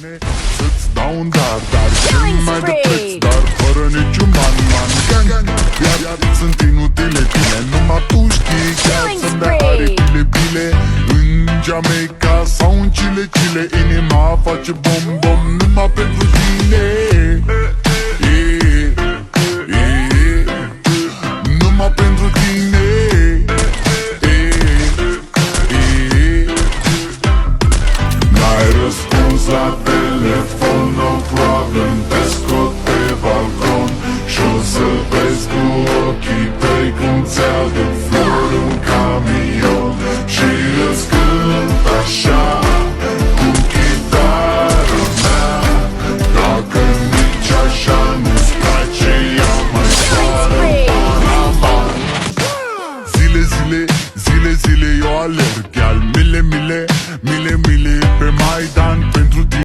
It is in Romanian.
tine să-ți dau un dar, dar cel mai de preț, dar fără niciun ban, gang, iar sunt inutile tine. Numai tu știi chiar să-mi dai aripile bile. În Jamaica sau în Chile, inima face bom, bom numai pentru tine. Numai pentru tine. N-ai răspuns la fel